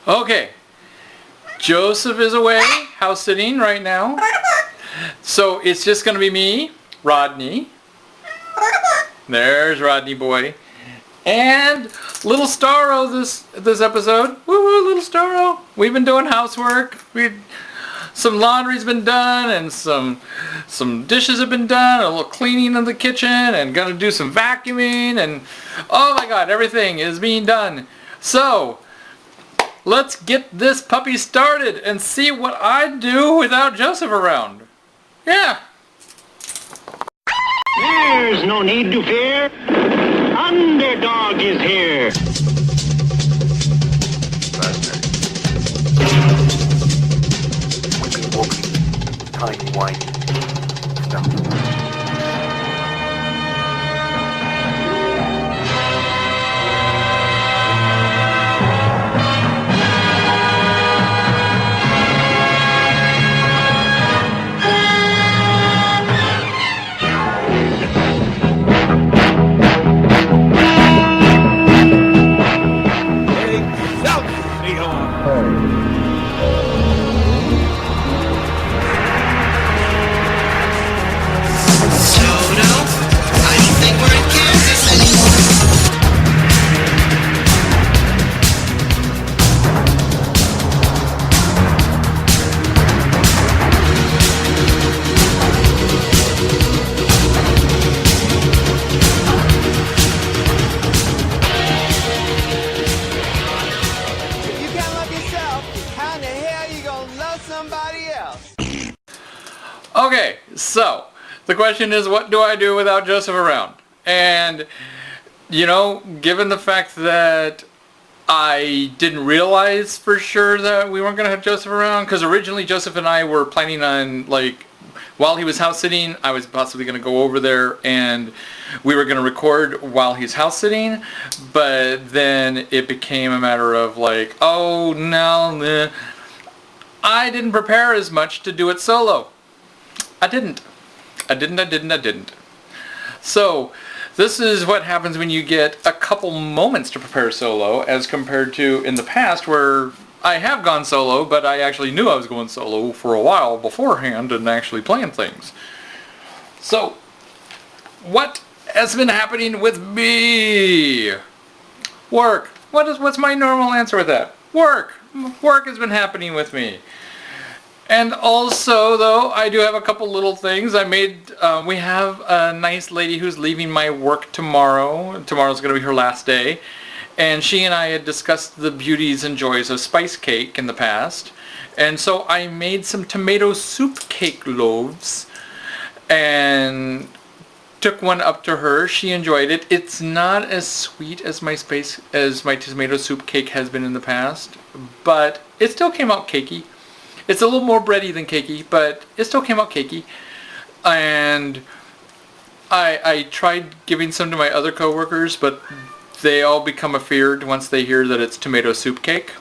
Okay, Joseph is away, house sitting right now. So it's just going to be me, Rodney. There's Rodney boy. And little Starro this episode. Woo-woo, little Starro. We've been doing housework. Some laundry's been done, and some dishes have been done, a little cleaning of the kitchen, and gonna do some vacuuming, and oh my god, everything is being done. So let's get this puppy started and see what I do without Joseph around. Yeah. There's no need to fear. Underdog is here. Wimpy whoopy, tiny whiny stuff. Okay, so the question is, what do I do without Joseph around? And, you know, given the fact that I didn't realize for sure that we weren't going to have Joseph around, because originally Joseph and I were planning on, like, while he was house sitting, I was possibly going to go over there and we were going to record while he's house sitting, but then it became a matter of like, oh no, I didn't prepare as much to do it solo. I didn't. So, this is what happens when you get a couple moments to prepare solo, as compared to in the past where I have gone solo, but I actually knew I was going solo for a while beforehand and actually planned things. So, what has been happening with me? Work. What's my normal answer with that? Work. Work has been happening with me. And also, though, I do have a couple little things. We have a nice lady who's leaving my work tomorrow. Tomorrow's going to be her last day. And she and I had discussed the beauties and joys of spice cake in the past. And so I made some tomato soup cake loaves and took one up to her. She enjoyed it. It's not as sweet as my tomato soup cake has been in the past, but it still came out cakey. It's a little more bready than cakey, but it still came out cakey. And I tried giving some to my other coworkers, but they all become afeared once they hear that it's tomato soup cake.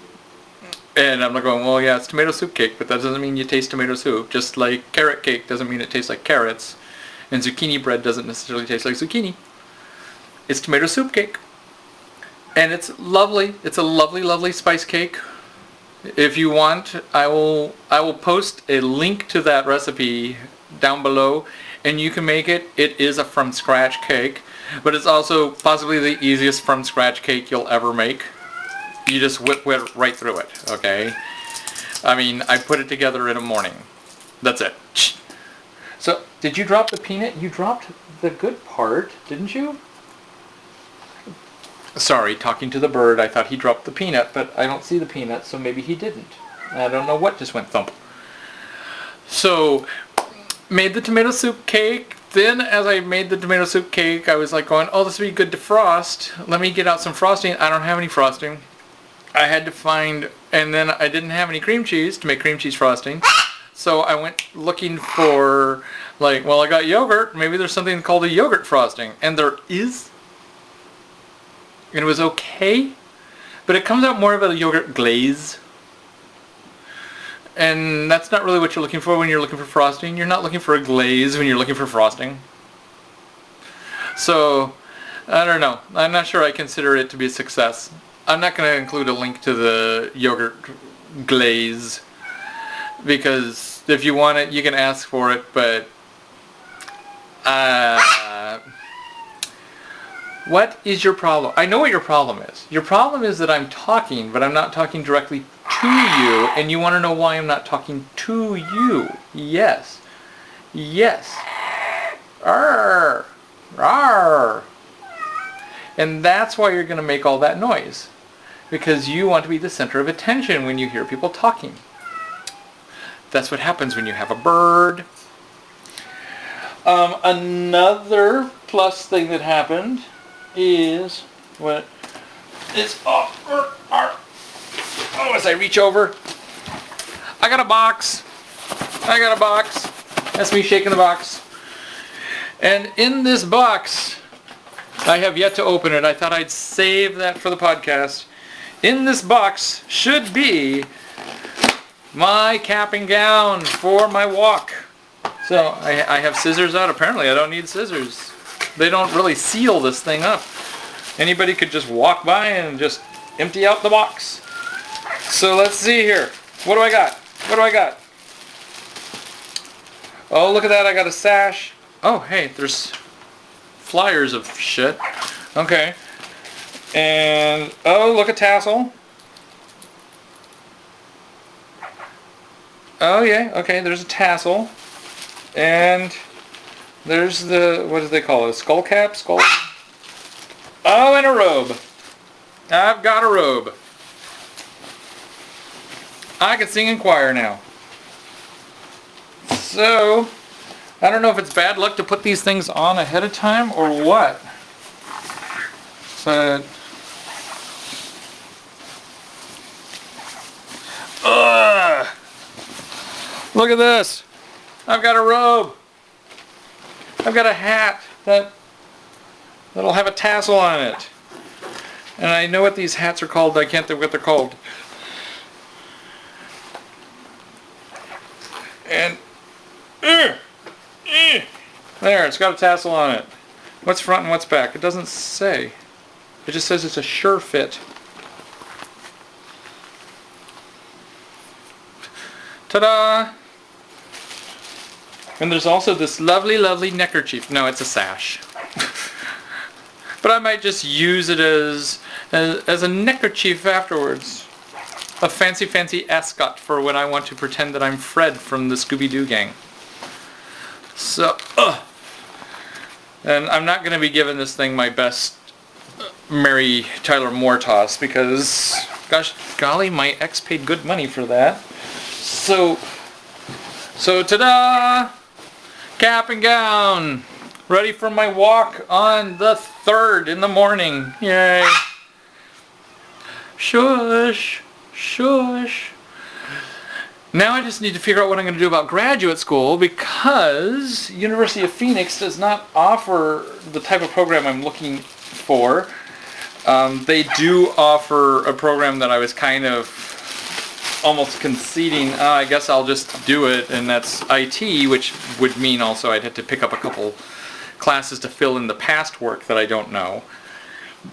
And I'm like going, well, yeah, it's tomato soup cake, but that doesn't mean you taste tomato soup. Just like carrot cake doesn't mean it tastes like carrots. And zucchini bread doesn't necessarily taste like zucchini. It's tomato soup cake. And it's lovely. It's a lovely, lovely spice cake. If you want, I will post a link to that recipe down below, and you can make it. It is a from scratch cake, but it's also possibly the easiest from scratch cake you'll ever make. You just whip right through it, okay? I mean, I put it together in a morning. That's it. So, did you drop the peanut? You dropped the good part, didn't you? Sorry, talking to the bird, I thought he dropped the peanut, but I don't see the peanut, so maybe he didn't. I don't know what just went thump. So, made the tomato soup cake. Then, as I made the tomato soup cake, I was like going, oh, this would be good to frost. Let me get out some frosting. I don't have any frosting. I had to find, and then I didn't have any cream cheese to make cream cheese frosting. So I went looking for, like, well, I got yogurt. Maybe there's something called a yogurt frosting. And there is. And it was okay, but it comes out more of a yogurt glaze. And that's not really what you're looking for when you're looking for frosting. You're not looking for a glaze when you're looking for frosting. So, I don't know. I'm not sure I consider it to be a success. I'm not going to include a link to the yogurt glaze, because if you want it, you can ask for it, but what is your problem? I know what your problem is. Your problem is that I'm talking, but I'm not talking directly to you, and you want to know why I'm not talking to you. Yes. Yes. Arr. Arr. And that's why you're going to make all that noise. Because you want to be the center of attention when you hear people talking. That's what happens when you have a bird. Another plus thing that happened is what is as I reach over, I got a box. That's me shaking the box. And in this box, I have yet to open it. I thought I'd save that for the podcast. In this box should be my cap and gown for my walk. So I have scissors out. Apparently I don't need scissors. They don't really seal this thing up. Anybody could just walk by and just empty out the box. So let's see here. What do I got? Oh, look at that. I got a sash. Oh, hey, there's flyers of shit. Okay. And, oh, look, a tassel. Oh, yeah, okay, there's a tassel. And there's the, what do they call it, a skull cap? Oh, and a robe. I've got a robe. I can sing in choir now. So, I don't know if it's bad luck to put these things on ahead of time or what. But look at this. I've got a robe. I've got a hat that'll have a tassel on it. And I know what these hats are called, but I can't think what they're called. And there, it's got a tassel on it. What's front and what's back? It doesn't say. It just says it's a sure fit. Ta-da! And there's also this lovely, lovely neckerchief. No, it's a sash. But I might just use it as a neckerchief afterwards. A fancy, fancy ascot for when I want to pretend that I'm Fred from the Scooby-Doo gang. So, and I'm not going to be giving this thing my best Mary Tyler Moore toss because, gosh golly, my ex paid good money for that. So ta-da! Cap and gown. Ready for my walk on the 3rd in the morning. Yay. Shush. Shush. Now I just need to figure out what I'm going to do about graduate school because University of Phoenix does not offer the type of program I'm looking for. They do offer a program that I was kind of almost conceding, I guess I'll just do it, and that's IT, which would mean also I'd have to pick up a couple classes to fill in the past work that I don't know.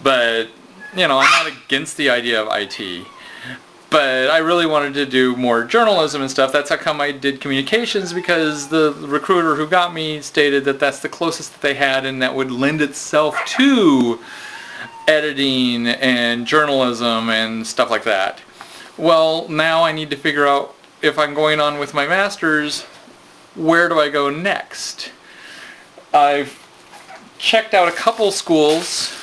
But, you know, I'm not against the idea of IT. But I really wanted to do more journalism and stuff. That's how come I did communications, because the recruiter who got me stated that that's the closest that they had and that would lend itself to editing and journalism and stuff like that. Well, now I need to figure out if I'm going on with my master's, where do I go next? I've checked out a couple schools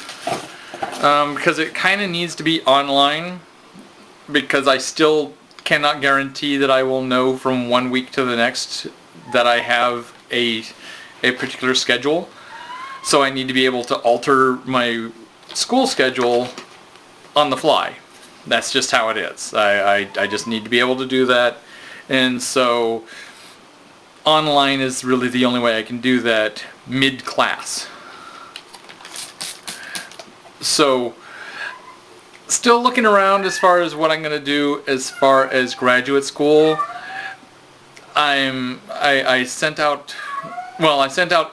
because it kind of needs to be online, because I still cannot guarantee that I will know from one week to the next that I have a particular schedule. So I need to be able to alter my school schedule on the fly. That's just how it is. I just need to be able to do that. And so online is really the only way I can do that mid-class. So still looking around as far as what I'm going to do as far as graduate school. I sent out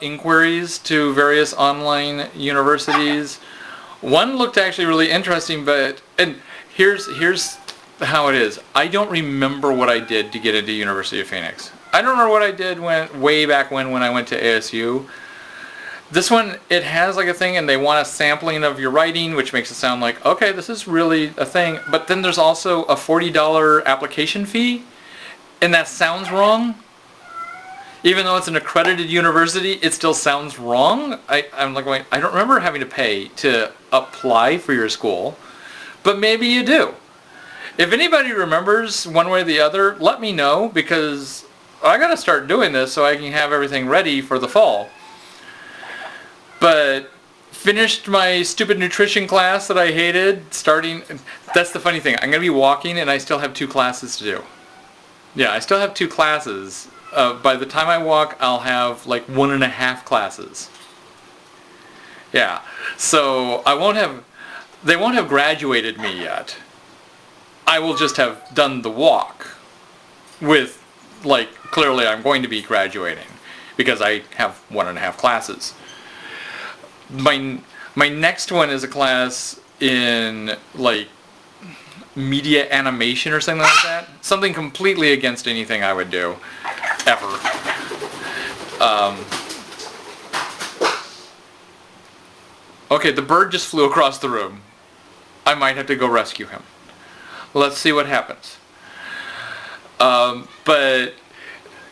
inquiries to various online universities. One looked actually really interesting, but And here's how it is. I don't remember what I did to get into University of Phoenix. I don't remember what I did way back when I went to ASU. This one, it has like a thing, and they want a sampling of your writing, which makes it sound like, okay, this is really a thing. But then there's also a $40 application fee, and that sounds wrong. Even though it's an accredited university, it still sounds wrong. I'm like going, I don't remember having to pay to apply for your school, but maybe you do. If anybody remembers one way or the other, let me know, because I gotta start doing this so I can have everything ready for the fall. But finished my stupid nutrition class that I hated, that's the funny thing. I'm gonna be walking and I still have 2 classes to do. Yeah, I still have 2 classes. By the time I walk, I'll have like 1.5 classes. Yeah, so they won't have graduated me yet. I will just have done the walk with, like, clearly I'm going to be graduating because I have 1.5 classes. My next one is a class in, like, media animation or something like that. Something completely against anything I would do, ever. Okay, the bird just flew across the room. I might have to go rescue him. Let's see what happens. But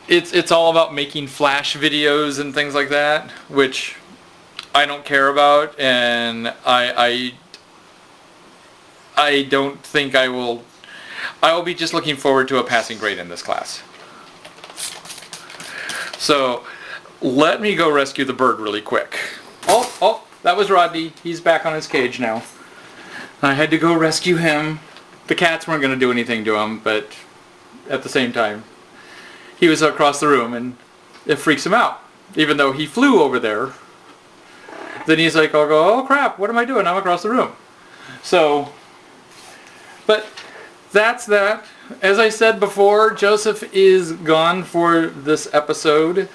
it's all about making flash videos and things like that, which I don't care about, and I don't think I will be just looking forward to a passing grade in this class. So let me go rescue the bird really quick. Oh, that was Rodney. He's back on his cage now. I had to go rescue him. The cats weren't going to do anything to him, but at the same time, he was across the room and it freaks him out. Even though he flew over there, then he's like, oh crap, what am I doing? I'm across the room. So, but that's that. As I said before, Joseph is gone for this episode.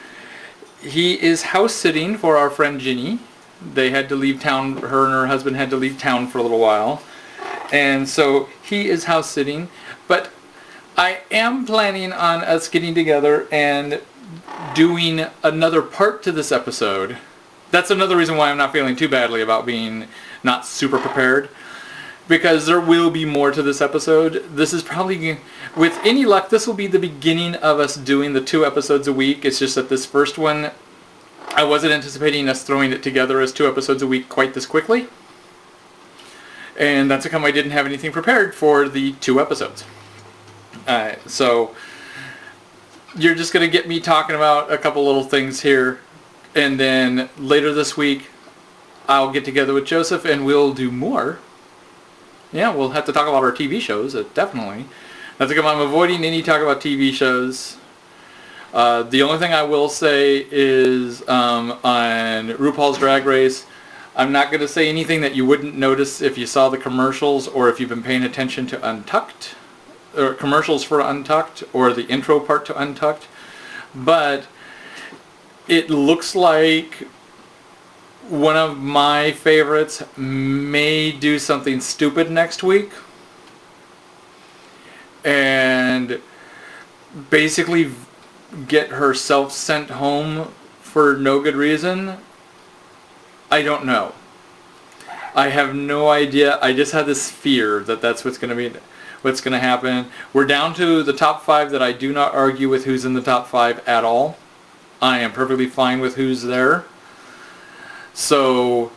He is house sitting for our friend Ginny. They had to leave town, her and her husband had to leave town for a little while. And so he is house sitting. But I am planning on us getting together and doing another part to this episode. That's another reason why I'm not feeling too badly about being not super prepared. Because there will be more to this episode. This is probably, with any luck, this will be the beginning of us doing the 2 episodes a week. It's just that this first one, I wasn't anticipating us throwing it together as 2 episodes a week quite this quickly. And that's how come I didn't have anything prepared for the 2 episodes. So, you're just going to get me talking about a couple little things here. And then later this week, I'll get together with Joseph and we'll do more. Yeah, we'll have to talk about our TV shows, definitely. That's how come I'm avoiding any talk about TV shows. The only thing I will say is on RuPaul's Drag Race, I'm not going to say anything that you wouldn't notice if you saw the commercials or if you've been paying attention to Untucked, or commercials for Untucked, or the intro part to Untucked. But it looks like one of my favorites may do something stupid next week. And basically get herself sent home for no good reason. I don't know. I have no idea. I just had this fear that that's what's going to happen. We're down to the top 5 that I do not argue with who's in the top 5 at all. I am perfectly fine with who's there. So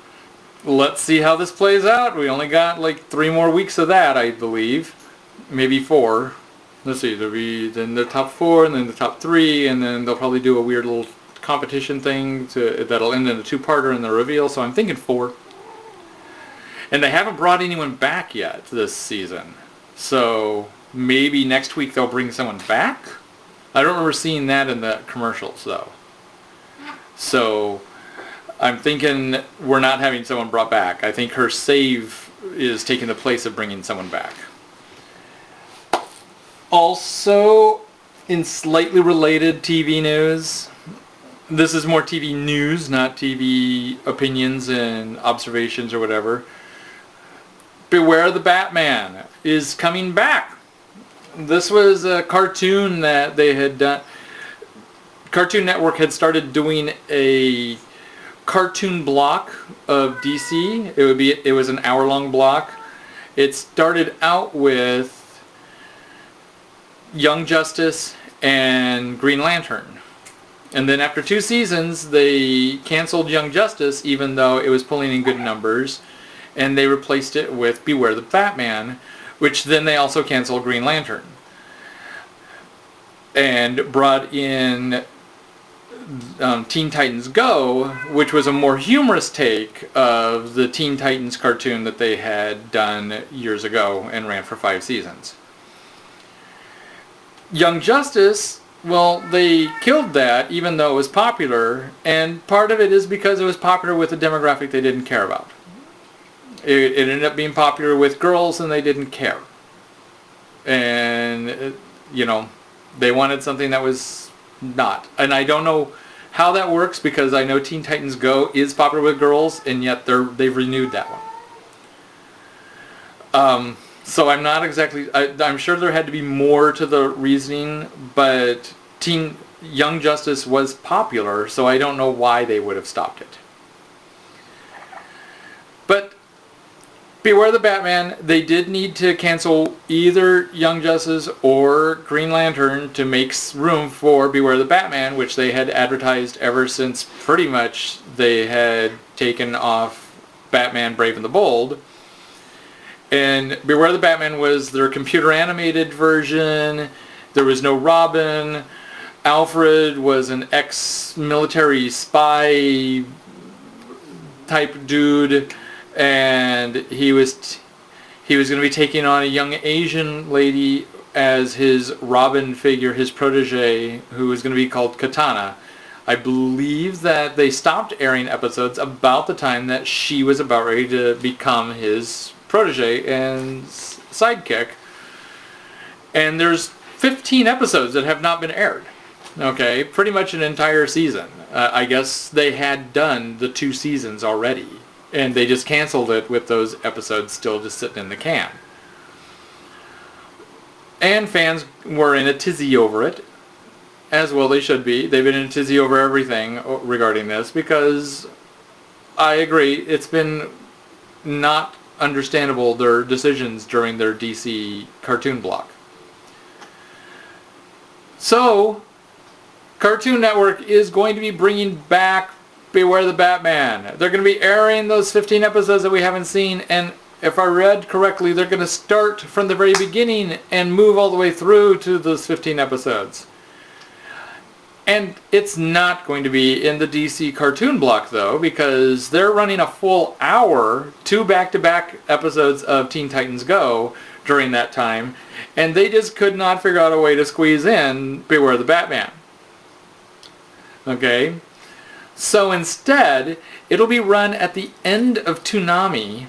let's see how this plays out. We only got like 3 more weeks of that, I believe. Maybe 4. Let's see, there'll be then the top 4 and then the top 3, and then they'll probably do a weird little competition thing that'll end in a 2-parter in the reveal, so I'm thinking 4. And they haven't brought anyone back yet this season. So maybe next week they'll bring someone back? I don't remember seeing that in the commercials though. So I'm thinking we're not having someone brought back. I think her save is taking the place of bringing someone back. Also, in slightly related TV news, this is more TV news, not TV opinions and observations or whatever. Beware the Batman is coming back. This was a cartoon that they had done. Cartoon Network had started doing a cartoon block of DC. It was an hour-long block. It started out with Young Justice and Green Lantern. And then after 2 seasons, they canceled Young Justice, even though it was pulling in good numbers, and they replaced it with Beware the Batman, which then they also canceled Green Lantern. And brought in Teen Titans Go, which was a more humorous take of the Teen Titans cartoon that they had done years ago and ran for 5 seasons. Young Justice, well, they killed that even though it was popular, and part of it is because it was popular with a demographic they didn't care about. It ended up being popular with girls and they didn't care. And, you know, they wanted something that was not. And I don't know how that works because I know Teen Titans Go is popular with girls and yet they've renewed that one. So I'm not exactly... I'm sure there had to be more to the reasoning, but Young Justice was popular, so I don't know why they would have stopped it. But Beware the Batman, they did need to cancel either Young Justice or Green Lantern to make room for Beware the Batman, which they had advertised ever since pretty much they had taken off Batman Brave and the Bold. And Beware the Batman was their computer animated version. There was no Robin. Alfred was an ex-military spy type dude, and he was going to be taking on a young Asian lady as his Robin figure, his protege, who was going to be called Katana. I believe that they stopped airing episodes about the time that she was about ready to become his protege and sidekick. And there's 15 episodes that have not been aired. Okay, pretty much an entire season. I guess they had done the 2 seasons already, and they just canceled it with those episodes still just sitting in the can. And fans were in a tizzy over it, as well they should be. They've been in a tizzy over everything regarding this, because I agree, it's been not understandable, their decisions during their DC cartoon block. So, Cartoon Network is going to be bringing back Beware the Batman. They're going to be airing those 15 episodes that we haven't seen, and if I read correctly, they're going to start from the very beginning and move all the way through to those 15 episodes. And it's not going to be in the DC cartoon block, though, because they're running a full hour, 2 back-to-back episodes of Teen Titans Go during that time, and they just could not figure out a way to squeeze in Beware the Batman. Okay? So instead, it'll be run at the end of Toonami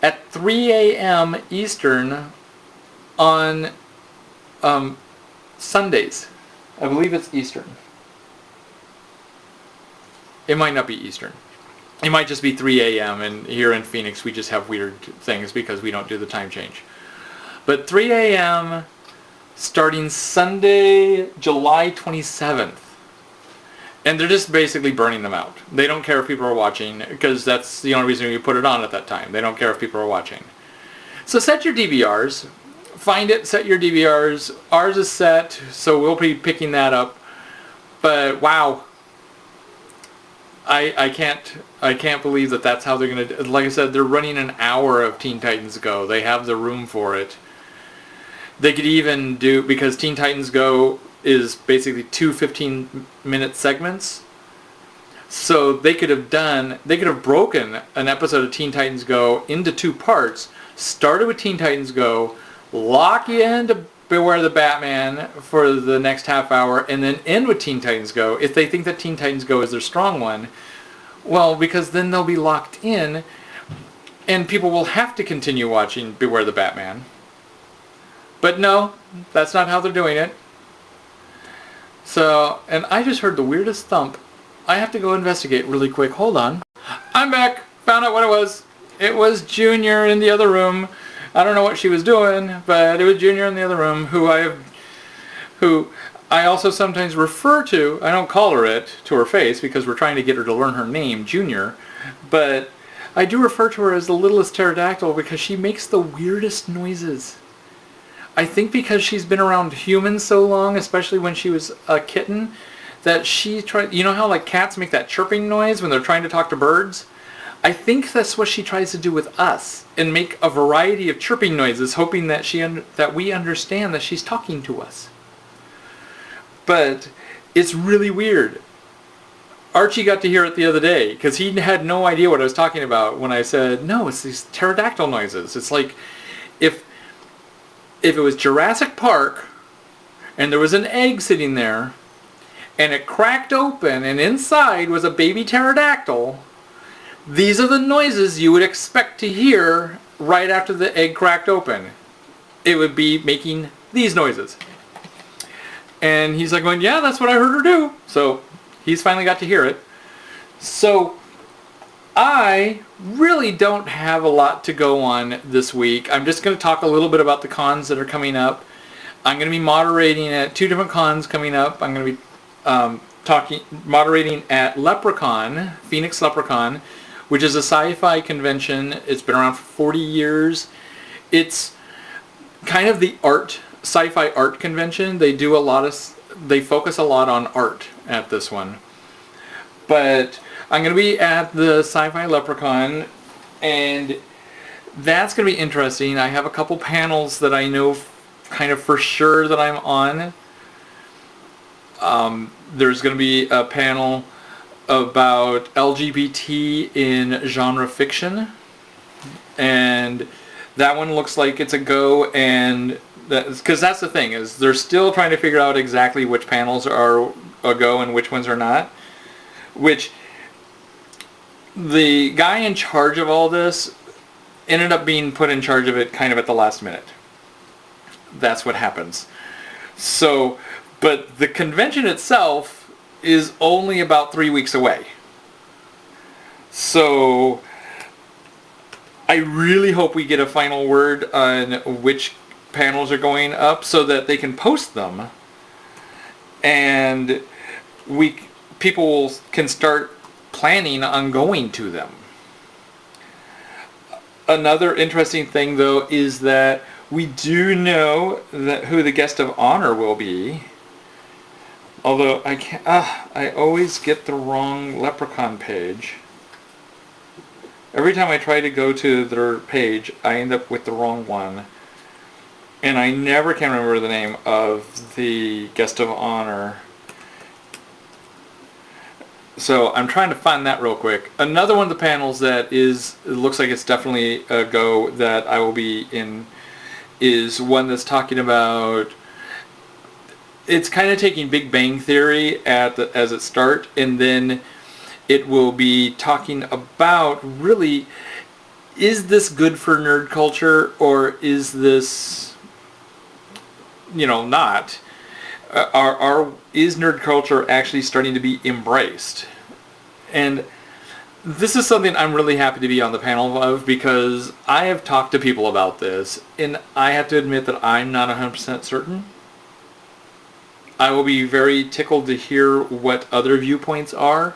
at 3 a.m. Eastern on Sundays. I believe it's Eastern. It might not be Eastern. It might just be 3 a.m. and here in Phoenix we just have weird things because we don't do the time change. But 3 a.m. starting Sunday, July 27th. And they're just basically burning them out. They don't care if people are watching, because that's the only reason you put it on at that time. They don't care if people are watching. So set your DVRs. Find it, set your DVRs. Ours is set, so we'll be picking that up. But wow, I can't believe that that's how they're gonna do. Like I said, they're running an hour of Teen Titans Go. They have the room for it. They could even do, because Teen Titans Go is basically 2 15-minute segments. So they could have broken an episode of Teen Titans Go into 2 parts, started with Teen Titans Go, lock you into Beware the Batman for the next half hour, and then end with Teen Titans Go if they think that Teen Titans Go is their strong one. Well, because then they'll be locked in, and people will have to continue watching Beware the Batman. But no, that's not how they're doing it. So, and I just heard the weirdest thump. I have to go investigate really quick. Hold on. I'm back. Found out what it was. It was Junior in the other room. I don't know what she was doing, but it was Junior in the other room who I also sometimes refer to. I don't call her it to her face because we're trying to get her to learn her name, Junior, but I do refer to her as the littlest pterodactyl because she makes the weirdest noises. I think because she's been around humans so long, especially when she was a kitten, that she tried. You know how like cats make that chirping noise when they're trying to talk to birds? I think that's what she tries to do with us, and make a variety of chirping noises, hoping that that we understand that she's talking to us. But it's really weird. Archie got to hear it the other day because he had no idea what I was talking about when I said, no, it's these pterodactyl noises. It's like if it was Jurassic Park and there was an egg sitting there and it cracked open and inside was a baby pterodactyl, these are the noises you would expect to hear right after the egg cracked open. It would be making these noises. And he's like going, yeah, that's what I heard her do. So he's finally got to hear it. So I really don't have a lot to go on this week. I'm just going to talk a little bit about the cons that are coming up. I'm going to be moderating at 2 different cons coming up. I'm going to be moderating at Leprecon, Phoenix Leprecon, which is a sci-fi convention. It's been around for 40 years. It's kind of the sci-fi art convention. They focus a lot on art at this one. But I'm going to be at the Sci-Fi Leprecon, and that's going to be interesting. I have a couple panels that I know kind of for sure that I'm on. There's going to be a panel about LGBT in genre fiction, and that one looks like it's a go, and because that's the thing, is they're still trying to figure out exactly which panels are a go and which ones are not, which the guy in charge of all this ended up being put in charge of it kind of at the last minute. That's what happens. So, but the convention itself is only about 3 weeks away. So I really hope we get a final word on which panels are going up so that they can post them, and people can start planning on going to them. Another interesting thing though is that we do know that who the guest of honor will be. Although I always get the wrong Leprecon page. Every time I try to go to their page, I end up with the wrong one. And I never can remember the name of the guest of honor. So I'm trying to find that real quick. Another one of the panels that it looks like it's definitely a go that I will be in is one that's talking about, it's kind of taking Big Bang Theory as its start, and then it will be talking about really, is this good for nerd culture, or is this, not? Is nerd culture actually starting to be embraced? And this is something I'm really happy to be on the panel of, because I have talked to people about this, and I have to admit that I'm not 100% certain. I will be very tickled to hear what other viewpoints are,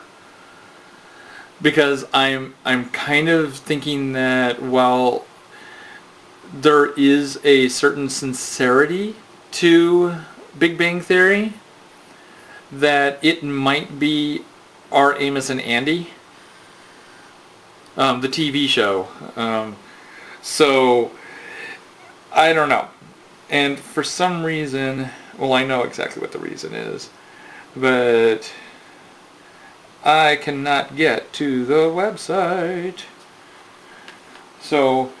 because I'm kind of thinking that while there is a certain sincerity to Big Bang Theory, that it might be R. Amos and Andy, the TV show. So I don't know. And for some reason, well, I know exactly what the reason is, but I cannot get to the website. So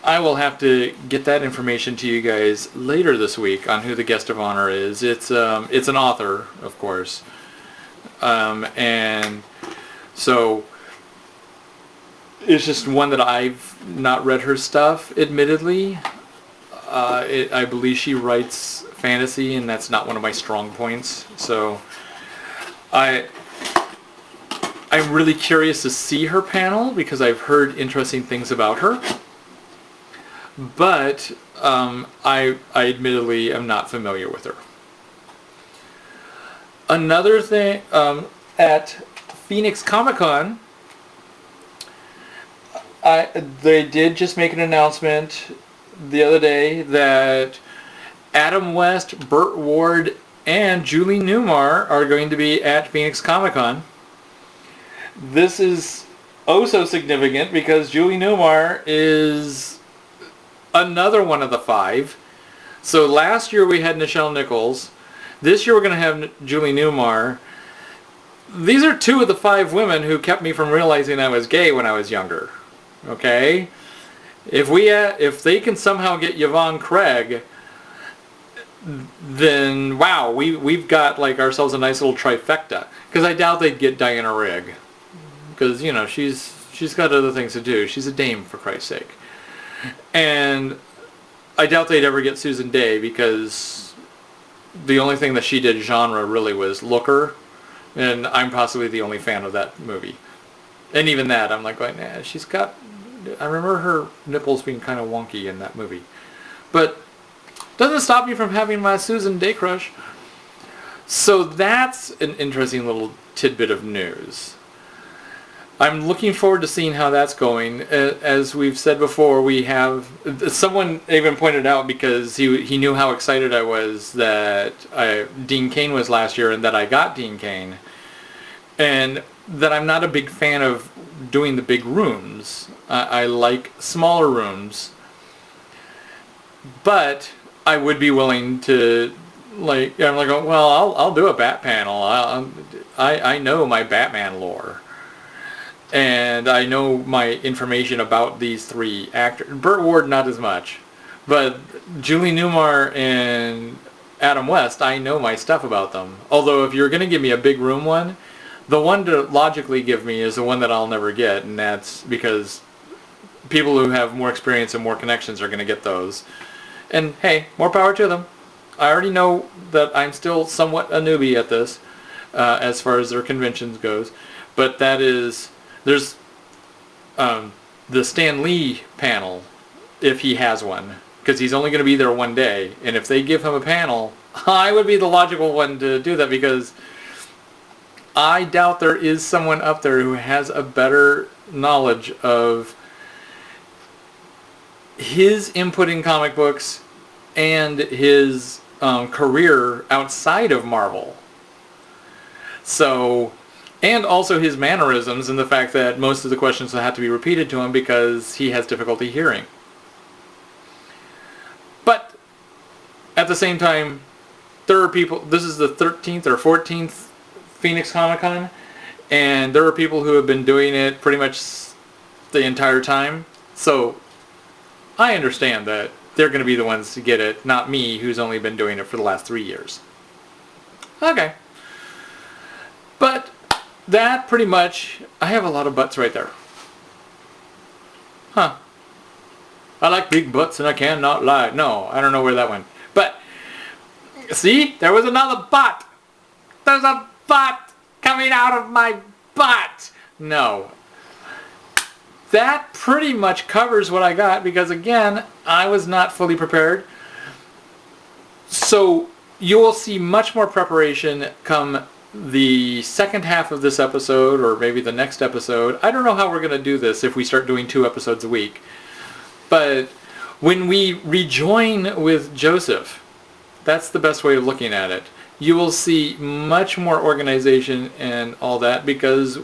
I will have to get that information to you guys later this week on who the guest of honor is. It's an author, of course, and so it's just one that I've not read her stuff, admittedly. I believe she writes fantasy, and that's not one of my strong points. So I I'm really curious to see her panel because I've heard interesting things about her. But I admittedly am not familiar with her. Another thing, at Phoenix Comicon, they did just make an announcement the other day that Adam West, Burt Ward, and Julie Newmar are going to be at Phoenix Comicon. This is oh so significant because Julie Newmar is another one of the 5. So last year we had Nichelle Nichols. This year we're going to have Julie Newmar. These are 2 of the 5 women who kept me from realizing I was gay when I was younger. Okay? If they can somehow get Yvonne Craig, then wow, we've got like ourselves a nice little trifecta. Because I doubt they'd get Diana Rigg. Because, you know, she's got other things to do. She's a dame, for Christ's sake. And I doubt they'd ever get Susan Day because the only thing that she did genre really was Looker, and I'm possibly the only fan of that movie. And even that, I'm like going, nah, I remember her nipples being kind of wonky in that movie. But doesn't stop me from having my Susan Day crush. So that's an interesting little tidbit of news. I'm looking forward to seeing how that's going. As we've said before, we have... Someone even pointed out because he knew how excited I was that Dean Cain was last year and that I got Dean Cain. And that I'm not a big fan of doing the big rooms. I like smaller rooms. But I would be willing to... I'm like, well, I'll do a Bat panel. I know my Batman lore. And I know my information about these 3 actors. Burt Ward, not as much. But Julie Newmar and Adam West, I know my stuff about them. Although if you're going to give me a big room one, the one to logically give me is the one that I'll never get. And that's because people who have more experience and more connections are going to get those. And hey, more power to them. I already know that I'm still somewhat a newbie at this, as far as their conventions goes. But that is... There's the Stan Lee panel, if he has one, because he's only going to be there one day. And if they give him a panel, I would be the logical one to do that because I doubt there is someone up there who has a better knowledge of his input in comic books and his career outside of Marvel. So... And also his mannerisms and the fact that most of the questions will have to be repeated to him because he has difficulty hearing. But at the same time, there are people, this is the 13th or 14th Phoenix Comicon, and there are people who have been doing it pretty much the entire time. So I understand that they're going to be the ones to get it, not me, who's only been doing it for the last 3 years. Okay. But that pretty much... I have a lot of butts right there. Huh. I like big butts and I cannot lie. No, I don't know where that went. But, see? There was another butt. There's a butt coming out of my butt. No. That pretty much covers what I got because, again, I was not fully prepared. So, you will see much more preparation come the second half of this episode, or maybe the next episode. I don't know how we're going to do this if we start doing 2 episodes a week. But when we rejoin with Joseph, that's the best way of looking at it. You will see much more organization and all that because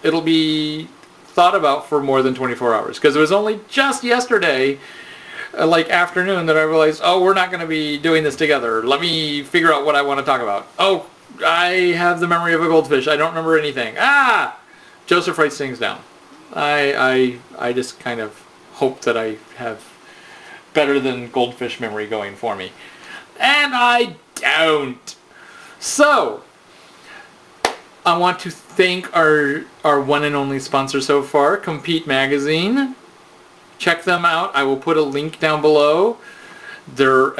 it'll be thought about for more than 24 hours. Because it was only just yesterday, like afternoon, that I realized, oh, we're not going to be doing this together. Let me figure out what I want to talk about. Oh, I have the memory of a goldfish. I don't remember anything. Joseph writes things down. I just kind of hope that I have better than goldfish memory going for me. And I don't. So, I want to thank our one and only sponsor so far, Compete Magazine. Check them out. I will put a link down below. Their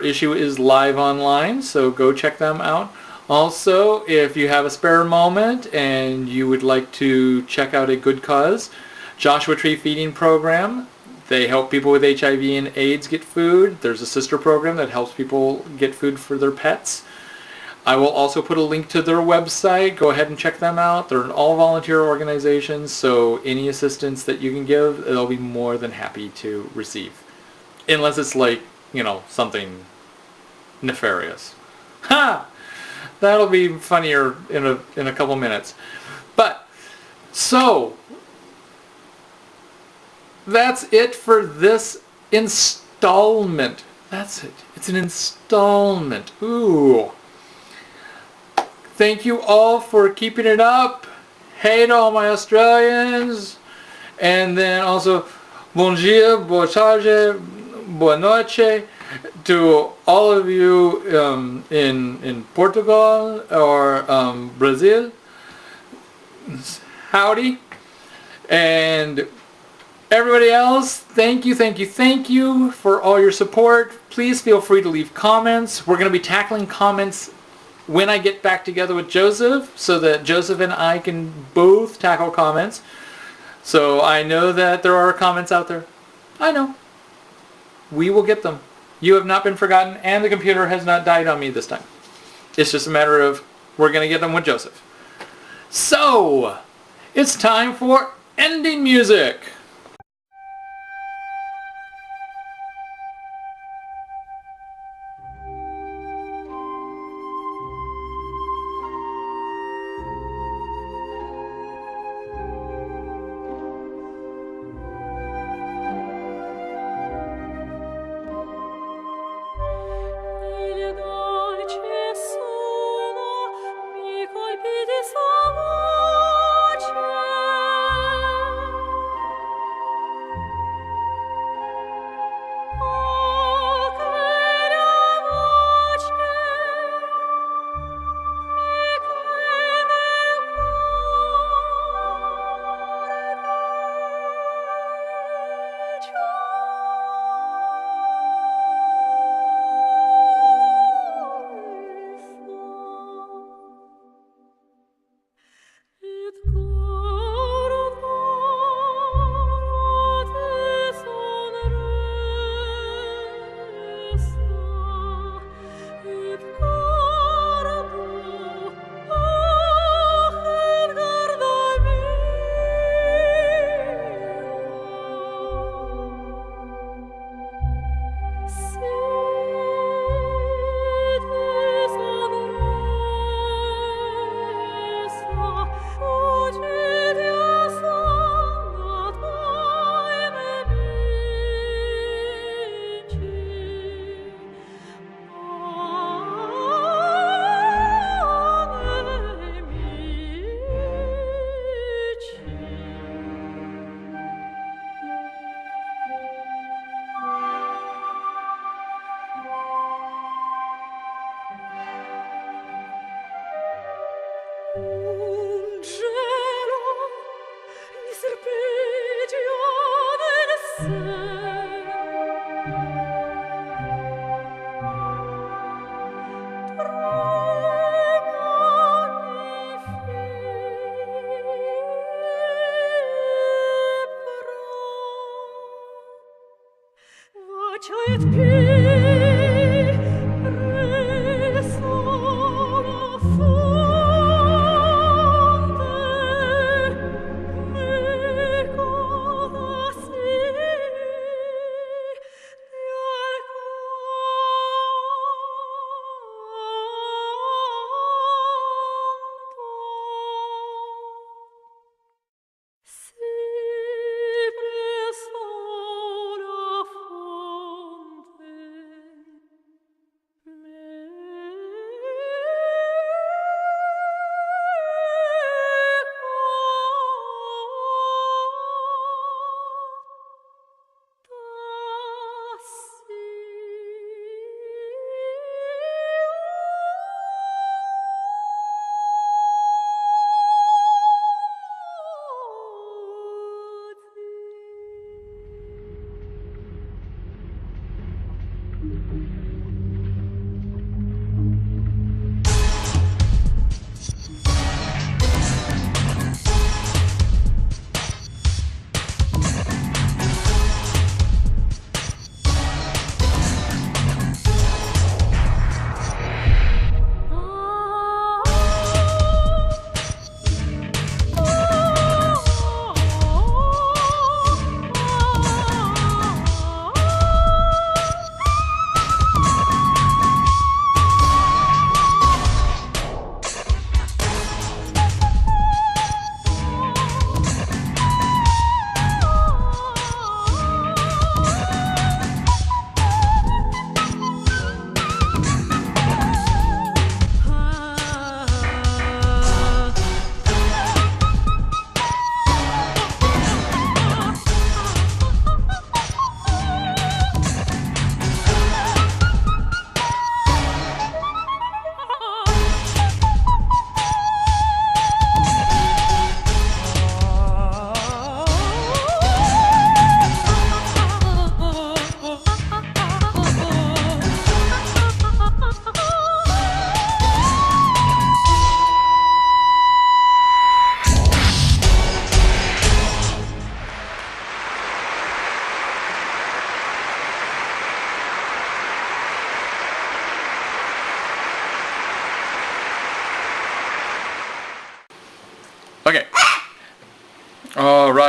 issue is live online, so go check them out. Also, if you have a spare moment and you would like to check out a good cause, Joshua Tree Feeding Program. They help people with HIV and AIDS get food. There's a sister program that helps people get food for their pets. I will also put a link to their website. Go ahead and check them out. They're an all-volunteer organization, so any assistance that you can give, they'll be more than happy to receive. Unless it's like, something nefarious. Ha! That'll be funnier in a couple minutes. But, so, that's it for this installment. That's it. It's an installment. Ooh. Thank you all for keeping it up. Hey to all my Australians. And then also, bon dia, boa tarde, boa noche to all of you in Portugal or Brazil. Howdy. And everybody else, thank you for all your support. Please feel free to leave comments. We're going to be tackling comments when I get back together with Joseph, so that Joseph and I can both tackle comments. So I know that there are comments out there. I know. We will get them. You have not been forgotten, and the computer has not died on me this time. It's just a matter of we're going to get them with Joseph. So, it's time for ending music.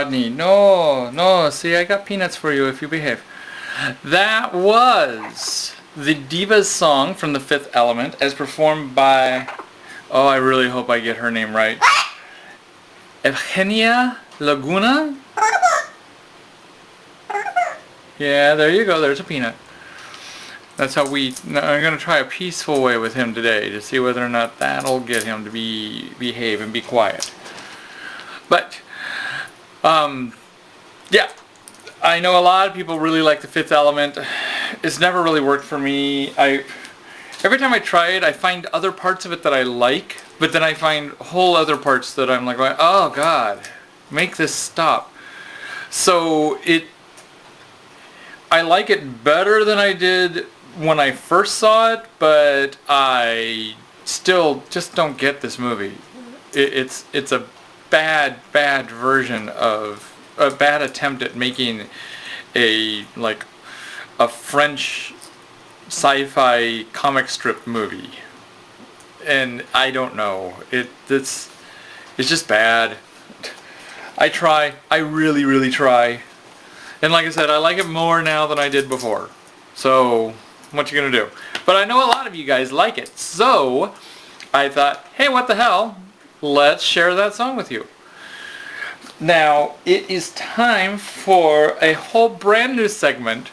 Rodney. No. See, I got peanuts for you if you behave. That was the Divas song from The Fifth Element as performed by... Oh, I really hope I get her name right. Eugenia Laguna? Yeah, there you go. There's a peanut. That's how I'm going to try a peaceful way with him today to see whether or not that'll get him to behave and be quiet. But, yeah. I know a lot of people really like The Fifth Element. It's never really worked for me. Every time I try it, I find other parts of it that I like, but then I find whole other parts that I'm like, oh God, make this stop. So I like it better than I did when I first saw it, but I still just don't get this movie. It's a bad version of a bad attempt at making a French sci-fi comic strip movie, and I don't know. It's just bad. I really try, and like I said, I like it more now than I did before. So what you gonna do? But I know a lot of you guys like it, so I thought, hey, what the hell? Let's share that song with you. Now, it is time for a whole brand new segment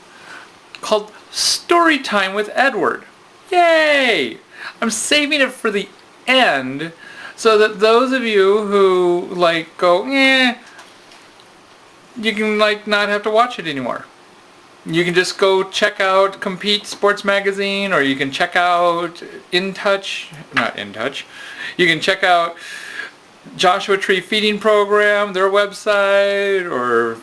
called Storytime with Edward. Yay! I'm saving it for the end so that those of you who go, you can not have to watch it anymore. You can just go check out Compete Sports Magazine, or you can check out You can check out Joshua Tree Feeding Program, their website, or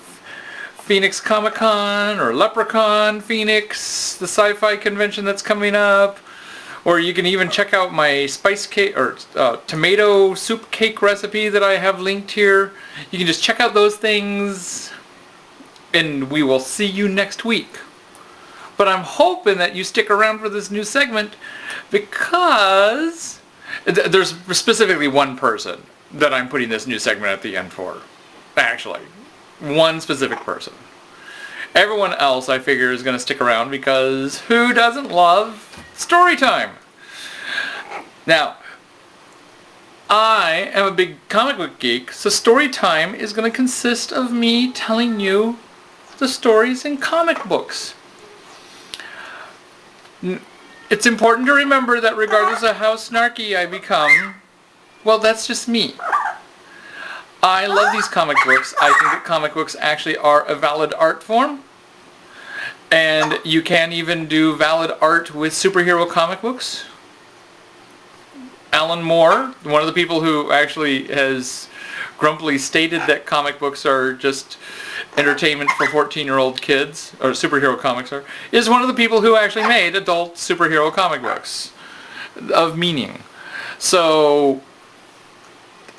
Phoenix Comicon or Leprecon Phoenix, the sci-fi convention that's coming up. Or you can even check out my spice cake or tomato soup cake recipe that I have linked here. You can just check out those things, and we will see you next week. But I'm hoping that you stick around for this new segment, because there's specifically one person that I'm putting this new segment at the end for. Actually, one specific person. Everyone else, I figure, is going to stick around, because who doesn't love story time? Now, I am a big comic book geek, so story time is going to consist of me telling you the stories in comic books. It's important to remember that regardless of how snarky I become, well, that's just me. I love these comic books. I think that comic books actually are a valid art form. And you can even do valid art with superhero comic books. Alan Moore, one of the people who actually has grumpily stated that comic books are just entertainment for 14-year-old kids, or superhero comics are, is one of the people who actually made adult superhero comic books of meaning. So,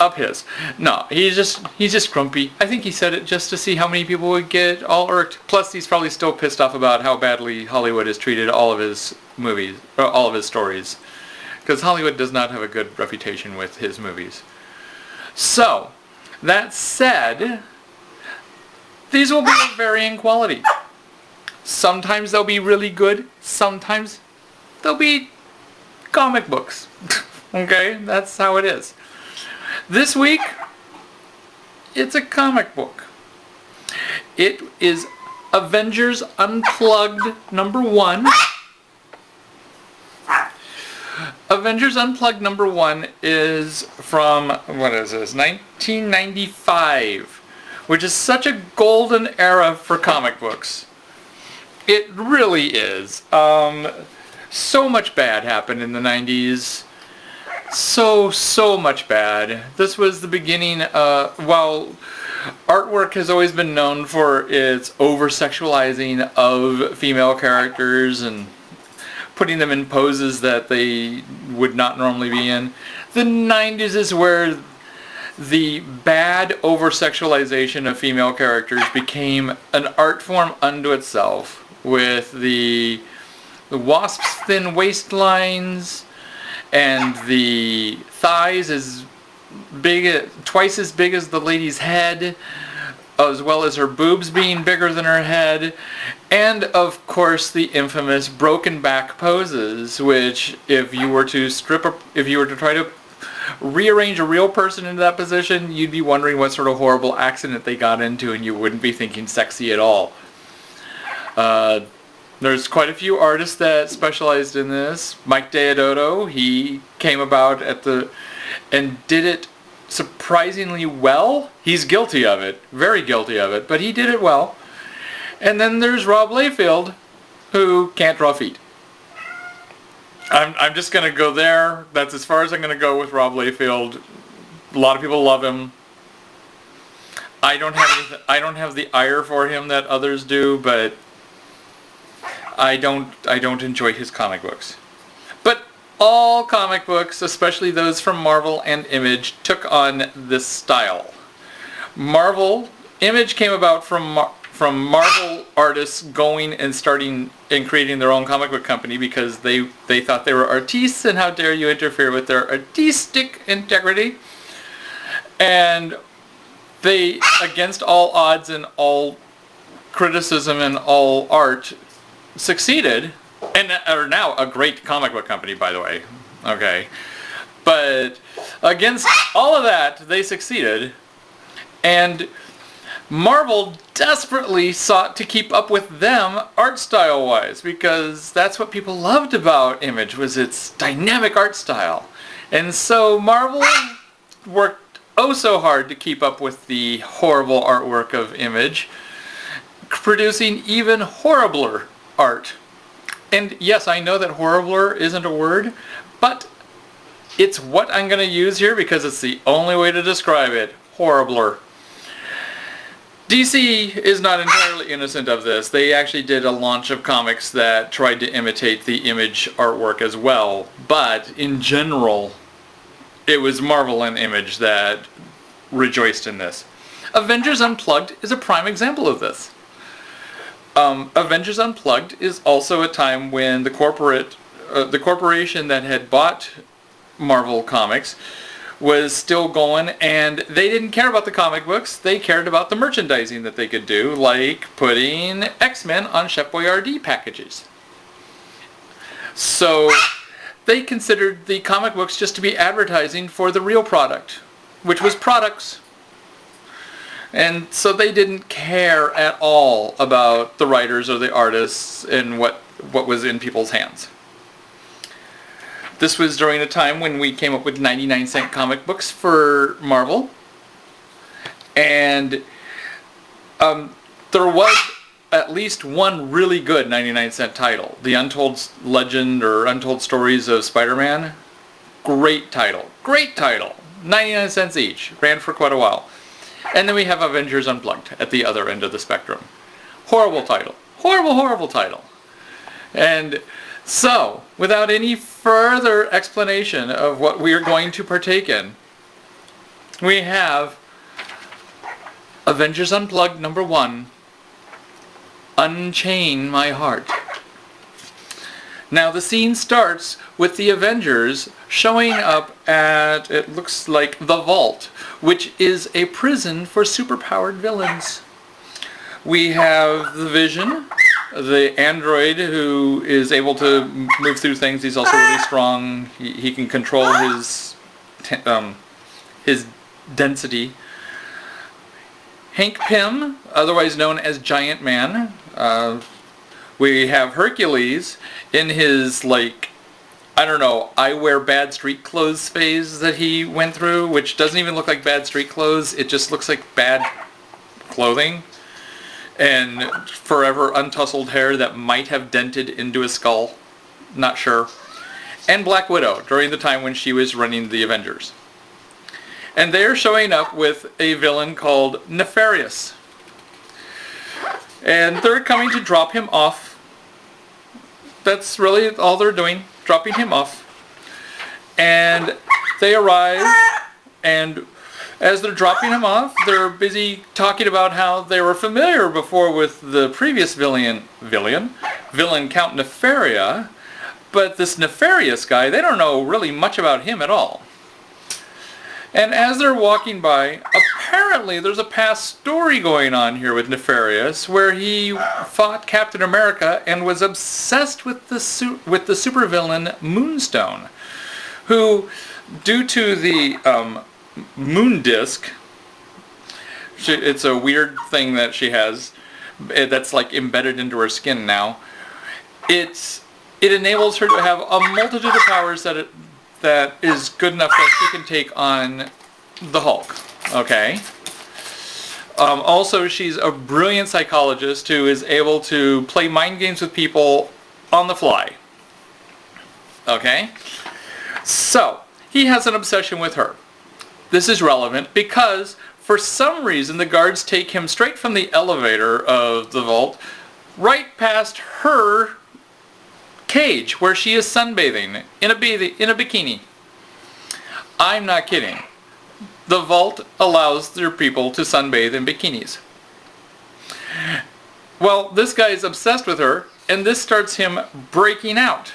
up his. No, he's just grumpy. I think he said it just to see how many people would get all irked. Plus, he's probably still pissed off about how badly Hollywood has treated all of his movies, or all of his stories. Because Hollywood does not have a good reputation with his movies. So, that said, these will be of varying quality. Sometimes they'll be really good. Sometimes they'll be comic books. Okay? That's how it is. This week, it's a comic book. It is Avengers Unplugged #1. Avengers Unplugged #1 is from, 1995, which is such a golden era for comic books. It really is. So much bad happened in the 90s. So much bad. This was the beginning, while artwork has always been known for its over-sexualizing of female characters and putting them in poses that they would not normally be in, the 90s is where the bad over-sexualization of female characters became an art form unto itself, with the wasp's thin waistlines and the thighs as big, twice as big as the lady's head, as well as her boobs being bigger than her head, and of course the infamous broken back poses, which if you were to try to rearrange a real person into that position, you'd be wondering what sort of horrible accident they got into, and you wouldn't be thinking sexy at all. There's quite a few artists that specialized in this. Mike Deodato, he came about and did it surprisingly well. He's guilty of it, very guilty of it, but he did it well. And then there's Rob Liefeld, who can't draw feet. I'm just going to go there. That's as far as I'm going to go with Rob Liefeld. A lot of people love him. I don't have the ire for him that others do, but I don't enjoy his comic books. But all comic books, especially those from Marvel and Image, took on this style. Image came about from Marvel artists going and starting and creating their own comic book company because they thought they were artistes, and how dare you interfere with their artistic integrity. And they, against all odds and all criticism and all art, succeeded, and are now a great comic book company, by the way. Okay. But against all of that, they succeeded, and Marvel desperately sought to keep up with them art style wise, because that's what people loved about Image, was its dynamic art style. And so Marvel worked oh so hard to keep up with the horrible artwork of Image, producing even horribler art. And yes, I know that horribler isn't a word, but it's what I'm going to use here because it's the only way to describe it. Horribler. DC is not entirely innocent of this. They actually did a launch of comics that tried to imitate the Image artwork as well, but in general, it was Marvel and Image that rejoiced in this. Avengers Unplugged is a prime example of this. Avengers Unplugged is also a time when the corporation that had bought Marvel Comics was still going, and they didn't care about the comic books. They cared about the merchandising that they could do, like putting X-Men on Chef Boyardee packages. So they considered the comic books just to be advertising for the real product, which was products. And so they didn't care at all about the writers or the artists and what was in people's hands. This was during a time when we came up with 99-cent comic books for Marvel. And there was at least one really good 99-cent title. The Untold Legend or Untold Stories of Spider-Man. Great title. Great title. 99 cents each. Ran for quite a while. And then we have Avengers Unplugged at the other end of the spectrum. Horrible title. Horrible, horrible title. And so, without any further explanation of what we are going to partake in, we have Avengers Unplugged number 1, Unchain My Heart. Now the scene starts with the Avengers showing up at, it looks like, the Vault, which is a prison for superpowered villains. We have the Vision, the android who is able to move through things. He's also really strong. He can control his density. Hank Pym, otherwise known as Giant Man. We have Hercules in his, like, I don't know, I wear bad street clothes phase that he went through, which doesn't even look like bad street clothes. It just looks like bad clothing. And forever untussled hair that might have dented into his skull. Not sure. And Black Widow, during the time when she was running the Avengers. And they're showing up with a villain called Nefarious. And they're coming to drop him off. That's really all they're doing, dropping him off. And they arrive, and as they're dropping him off, they're busy talking about how they were familiar before with the previous villain Count Nefaria, but this Nefarious guy, they don't know really much about him at all. And as they're walking by, apparently there's a past story going on here with Nefarious where he fought Captain America and was obsessed with the supervillain Moonstone, who, due to the moon disc, it's a weird thing that she has that's like embedded into her skin now. It enables her to have a multitude of powers that is good enough that she can take on the Hulk. Okay. Also, she's a brilliant psychologist who is able to play mind games with people on the fly. Okay. So he has an obsession with her. This is relevant because for some reason the guards take him straight from the elevator of the vault right past her cage where she is sunbathing in a bikini. I'm not kidding. The vault allows their people to sunbathe in bikinis. Well, this guy is obsessed with her, and this starts him breaking out.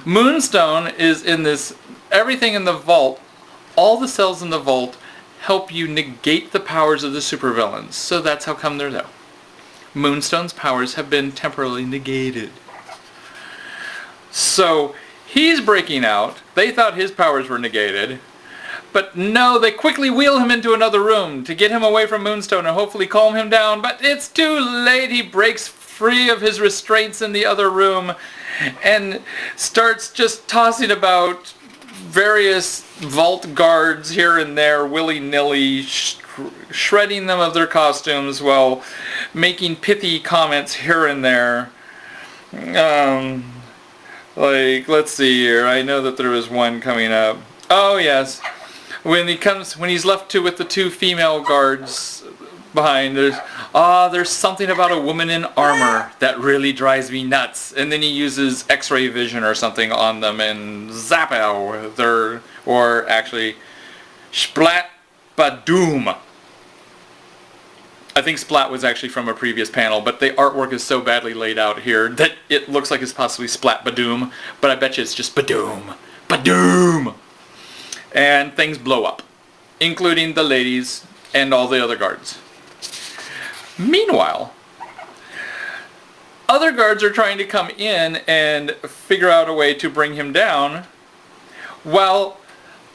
Moonstone is in this, everything in the vault, all the cells in the vault help you negate the powers of the supervillains. So that's how come they're there. Moonstone's powers have been temporarily negated. So he's breaking out. They thought his powers were negated. But no, they quickly wheel him into another room to get him away from Moonstone and hopefully calm him down. But it's too late. He breaks free of his restraints in the other room and starts just tossing about various vault guards here and there, willy-nilly, shredding them of their costumes while making pithy comments here and there. Like, let's see here. I know that there was one coming up. Oh, yes. When he's left with the two female guards behind, there's something about a woman in armor that really drives me nuts. And then he uses X-ray vision or something on them and zappow. Or actually, splat badoom. I think splat was actually from a previous panel, but the artwork is so badly laid out here that it looks like it's possibly splat badoom, but I bet you it's just badoom. Badoom! And things blow up, including the ladies and all the other guards. Meanwhile, other guards are trying to come in and figure out a way to bring him down, while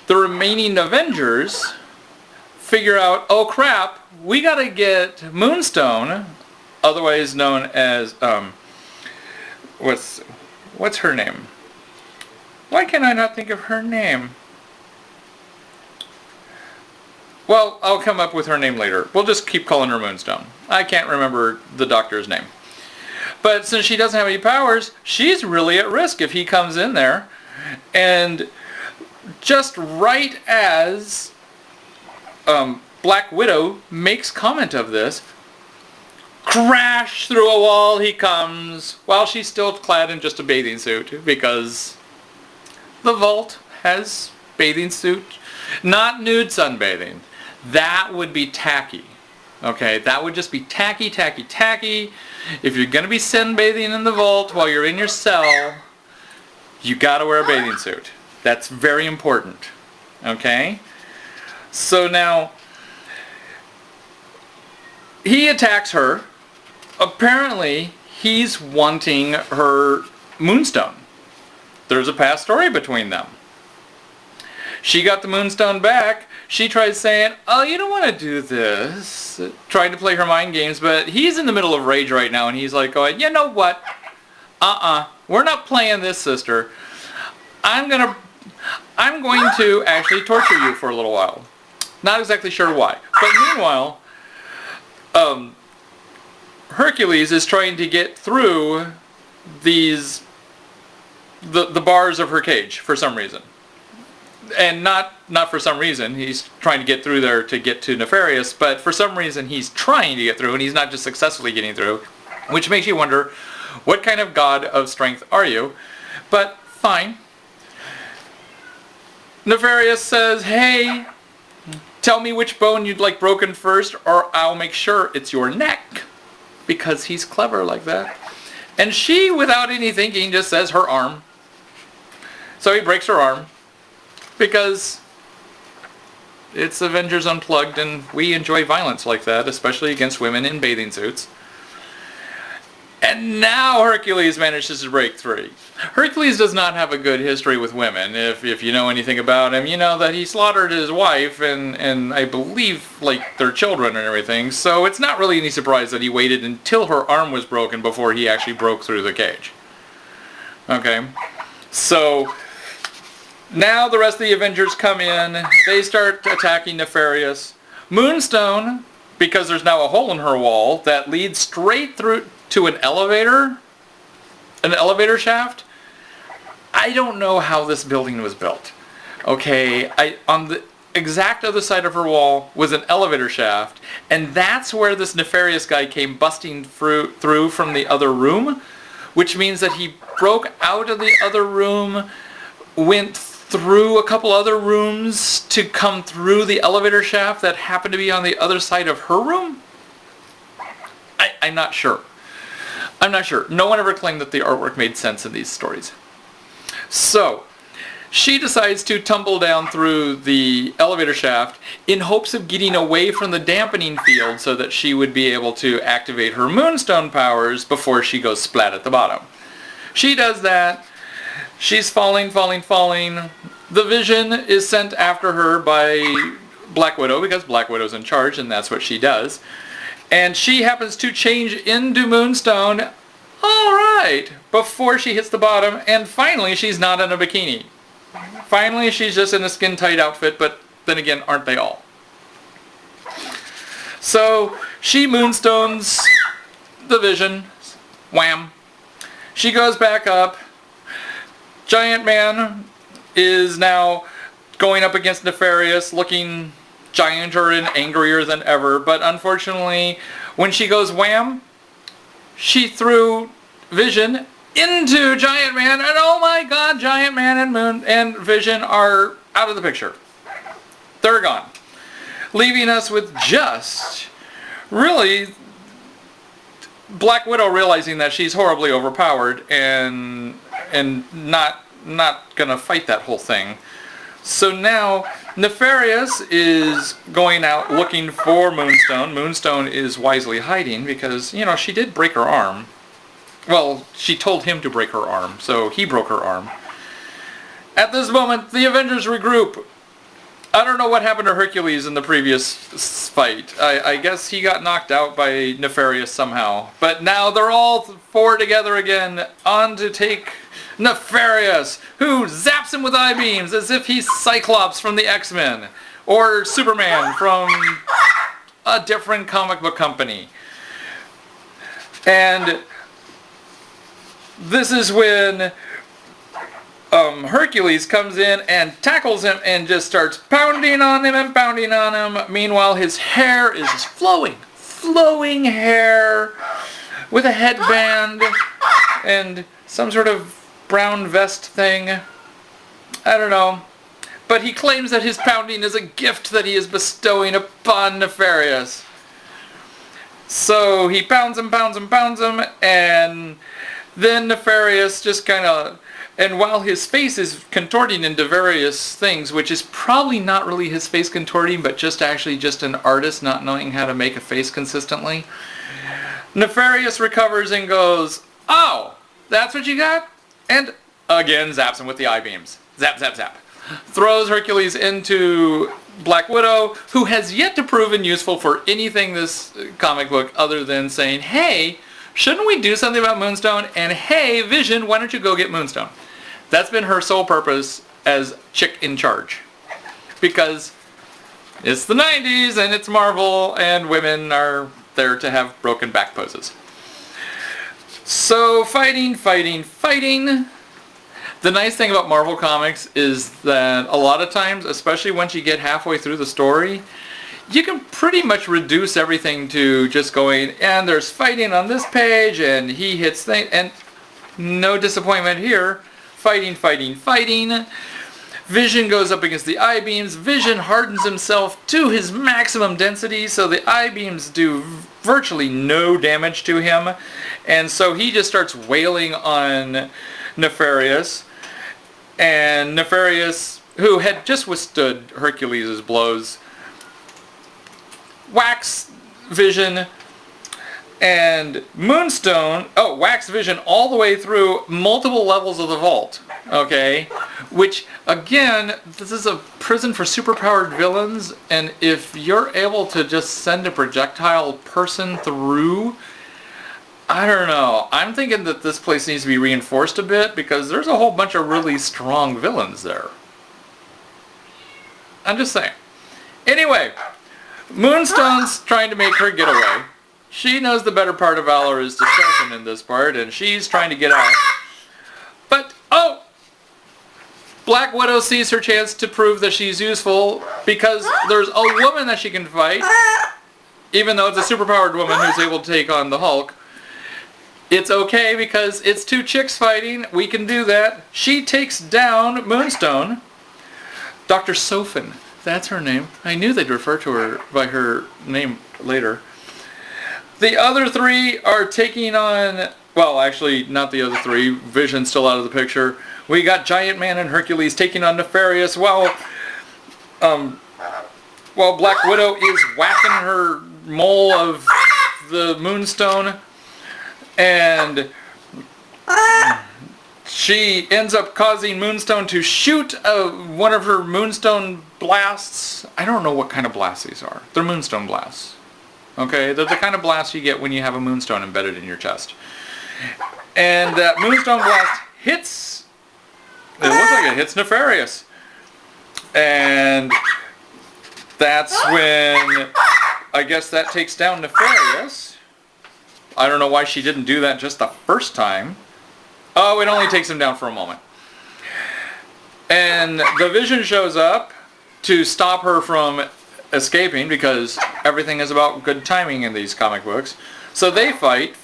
the remaining Avengers figure out, oh crap, we gotta get Moonstone, otherwise known as, what's her name? Why can I not think of her name? Well, I'll come up with her name later. We'll just keep calling her Moonstone. I can't remember the doctor's name. But since she doesn't have any powers, she's really at risk if he comes in there. And just right as Black Widow makes comment of this, crash through a wall he comes while she's still clad in just a bathing suit, because the vault has bathing suit, not nude sunbathing. That would be tacky. Okay, that would just be tacky, tacky, tacky. If you're going to be sunbathing in the vault while you're in your cell, you got to wear a bathing suit. That's very important. Okay? So now, he attacks her. Apparently, he's wanting her Moonstone. There's a past story between them. She got the Moonstone back. She tries saying, oh, you don't want to do this. Trying to play her mind games, but he's in the middle of rage right now, and he's like going, you know what? We're not playing this, sister. I'm going to actually torture you for a little while. Not exactly sure why. But meanwhile, Hercules is trying to get through the bars of her cage for some reason. And not for some reason. He's trying to get through there to get to Nefarious, but for some reason he's trying to get through, and he's not just successfully getting through, which makes you wonder, what kind of god of strength are you? But fine. Nefarious says, hey, tell me which bone you'd like broken first, or I'll make sure it's your neck. Because he's clever like that. And she, without any thinking, just says her arm. So he breaks her arm. Because It's Avengers Unplugged, and we enjoy violence like that, especially against women in bathing suits. And now Hercules manages to break free. Hercules does not have a good history with women. If you know anything about him, you know that he slaughtered his wife and I believe like their children and everything. So it's not really any surprise that he waited until her arm was broken before he actually broke through the cage. Okay, so now the rest of the Avengers come in. They start attacking Nefarious. Moonstone, because there's now a hole in her wall that leads straight through to an elevator shaft. I don't know how this building was built. Okay, on the exact other side of her wall was an elevator shaft, and that's where this Nefarious guy came busting through from the other room, which means that he broke out of the other room, went through a couple other rooms to come through the elevator shaft that happened to be on the other side of her room? I'm not sure. I'm not sure. No one ever claimed that the artwork made sense in these stories. So, she decides to tumble down through the elevator shaft in hopes of getting away from the dampening field so that she would be able to activate her Moonstone powers before she goes splat at the bottom. She does that. She's falling. The Vision is sent after her by Black Widow because Black Widow's in charge and that's what she does. And she happens to change into Moonstone, alright, before she hits the bottom, and finally she's not in a bikini. Finally she's just in a skin-tight outfit, but then again, aren't they all? So, she Moonstones the Vision, wham. She goes back up. Giant Man is now going up against Nefarious, looking gianter and angrier than ever, but unfortunately, when she goes wham, she threw Vision into Giant Man, and oh my god, Giant Man and Vision are out of the picture. They're gone. Leaving us with just, really, Black Widow realizing that she's horribly overpowered and not gonna fight that whole thing. So now, Nefarious is going out looking for Moonstone. Moonstone is wisely hiding because, you know, she did break her arm. Well, she told him to break her arm, so he broke her arm. At this moment, the Avengers regroup. I don't know what happened to Hercules in the previous fight. I guess he got knocked out by Nefarious somehow. But now they're all four together again, on to take Nefarious, who zaps him with I-beams as if he's Cyclops from the X-Men, or Superman from a different comic book company. And this is when Hercules comes in and tackles him and just starts pounding on him and pounding on him. Meanwhile, his hair is just flowing hair with a headband and some sort of brown vest thing. I don't know. But he claims that his pounding is a gift that he is bestowing upon Nefarious. So he pounds him, and then Nefarious just kind of... And while his face is contorting into various things, which is probably not really his face contorting, but just an artist not knowing how to make a face consistently, Nefarious recovers and goes, "Oh, that's what you got?" And again zaps him with the I-beams. Zap, zap, zap. Throws Hercules into Black Widow, who has yet to proven useful for anything this comic book other than saying, "Hey, shouldn't we do something about Moonstone? And hey, Vision, why don't you go get Moonstone?" That's been her sole purpose as chick in charge. Because it's the 90s and it's Marvel and women are there to have broken back poses. So fighting. The nice thing about Marvel Comics is that a lot of times, especially once you get halfway through the story, you can pretty much reduce everything to just going, and there's fighting on this page, and he hits things, and no disappointment here. Fighting. Vision goes up against the I-beams. Vision hardens himself to his maximum density, so the I-beams do virtually no damage to him. And so he just starts wailing on Nefarious. And Nefarious who had just withstood Hercules' blows, whacks Vision and Moonstone, whacks Vision all the way through multiple levels of the vault, okay? Which, again, this is a prison for superpowered villains, and if you're able to just send a projectile person through, I don't know. I'm thinking that this place needs to be reinforced a bit, because there's a whole bunch of really strong villains there. I'm just saying. Anyway, Moonstone's trying to make her get away. She knows the better part of valor is discretion in this part, and she's trying to get out. But, Black Widow sees her chance to prove that she's useful because there's a woman that she can fight, even though it's a superpowered woman who's able to take on the Hulk. It's okay because it's two chicks fighting. We can do that. She takes down Moonstone. Dr. Sofin. That's her name. I knew they'd refer to her by her name later. The other three are taking on... Well, actually, not the other three. Vision's still out of the picture. We got Giant Man and Hercules taking on Nefarious while Black Widow is whacking her mole of the Moonstone. And she ends up causing Moonstone to shoot one of her Moonstone blasts. I don't know what kind of blasts these are. They're Moonstone blasts. Okay? They're the kind of blasts you get when you have a Moonstone embedded in your chest. And that Moonstone blast hits... It looks like it hits Nefarious. And that's when... I guess that takes down Nefarious. I don't know why she didn't do that just the first time. Oh, it only takes him down for a moment. And the Vision shows up to stop her from escaping because everything is about good timing in these comic books. So they fight.